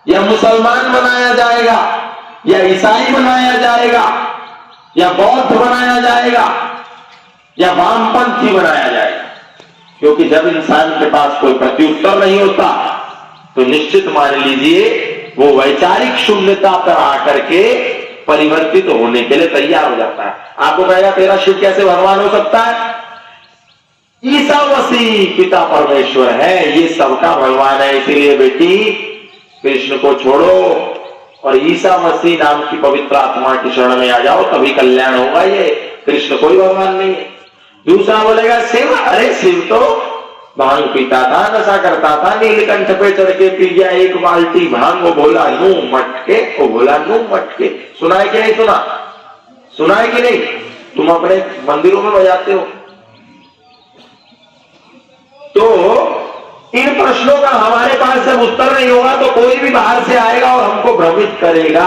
या मुसलमान बनाया जाएगा, या ईसाई बनाया जाएगा, या बौद्ध बनाया जाएगा, या वामपंथी बनाया जाएगा। क्योंकि जब इंसान के पास कोई प्रत्युत्तर नहीं होता तो निश्चित मान लीजिए वो वैचारिक शून्यता पर आकर के परिवर्तित होने के लिए तैयार हो जाता है। आपको कहेगा तेरा शिव कैसे भगवान हो सकता है? ईसा मसीह पिता परमेश्वर है, ये सबका भगवान है। इसीलिए बेटी कृष्ण को छोड़ो और ईसा मसीह नाम की पवित्र आत्मा की शरण में आ जाओ, तभी कल्याण होगा। ये कृष्ण कोई भगवान नहीं है। दूसरा बोलेगा शिव, अरे शिव तो भांग पीता था, नशा करता था, नीलकंठ पे चढ़ के पी गया एक बाल्टी भांग, वो बोला नू मटके, वो बोला नू मटके। सुना है कि नहीं सुना? सुना है कि नहीं? तुम अपने मंदिरों में बजाते हो। तो इन प्रश्नों का हमारे पास जब उत्तर नहीं होगा तो कोई भी बाहर से आएगा और हमको भ्रमित करेगा,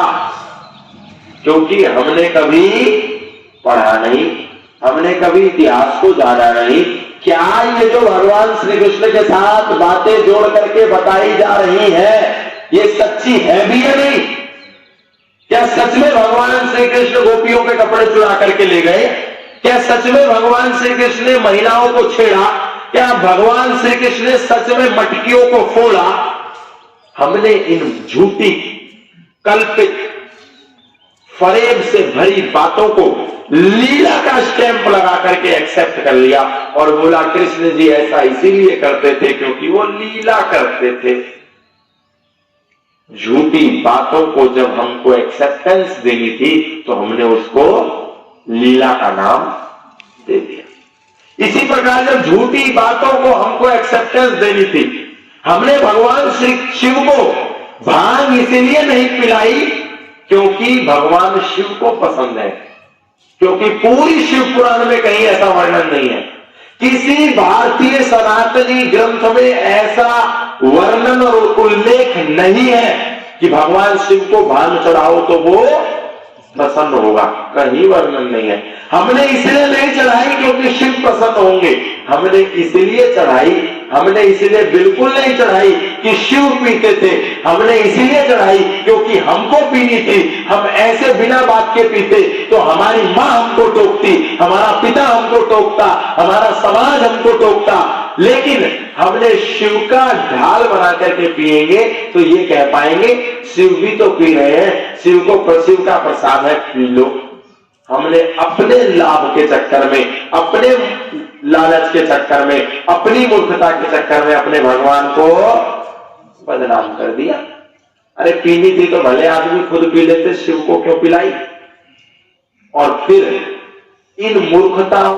क्योंकि हमने कभी पढ़ा नहीं, हमने कभी इतिहास को जाना नहीं। क्या ये जो भगवान श्री कृष्ण के साथ बातें जोड़ करके बताई जा रही है ये सच्ची है भी या नहीं? क्या सच में भगवान श्री कृष्ण गोपियों के कपड़े चुरा करके ले गए? क्या सच में भगवान श्री कृष्ण ने महिलाओं को छेड़ा? क्या भगवान श्री कृष्ण ने सच में मटकियों को फोड़ा? हमने इन झूठी कल्पित फरेब से भरी बातों को लीला का स्टैंप लगा करके एक्सेप्ट कर लिया और बोला कृष्ण जी ऐसा इसीलिए करते थे क्योंकि वो लीला करते थे। झूठी बातों को जब हमको एक्सेप्टेंस देनी थी तो हमने उसको लीला का नाम दे दिया। इसी प्रकार जब झूठी बातों को हमको एक्सेप्टेंस देनी थी, हमने भगवान श्री शिव को भांग इसीलिए नहीं पिलाई क्योंकि भगवान शिव को पसंद है, क्योंकि पूरी शिव पुराण में कहीं ऐसा वर्णन नहीं है। किसी भारतीय सनातनी ग्रंथ में ऐसा वर्णन और उल्लेख नहीं है कि भगवान शिव को भांग चढ़ाओ तो वो प्रसन्न होगा, कहीं वर्णन नहीं है। हमने इसलिए नहीं चढ़ाई क्योंकि शिव प्रसन्न होंगे, हमने इसलिए चढ़ाई, हमने इसलिए बिल्कुल नहीं चढ़ाई कि शिव पीते थे, हमने इसलिए चढ़ाई क्योंकि हमको पीनी थी। हम ऐसे बिना बात के पीते तो हमारी मां हमको टोकती, हमारा पिता हमको टोकता, हमारा समाज हमको टोकता, लेकिन हमने शिव का ढाल बना करके पिएंगे तो ये कह पाएंगे शिव भी तो पी रहे हैं, शिव का प्रसाद है, पी लो। हमने अपने लाभ के चक्कर में, अपने लालच के चक्कर में, अपनी मूर्खता के चक्कर में अपने भगवान को बदनाम कर दिया। अरे पीनी थी तो भले आदमी खुद पी लेते, शिव को क्यों पिलाई? और फिर इन मूर्खताओं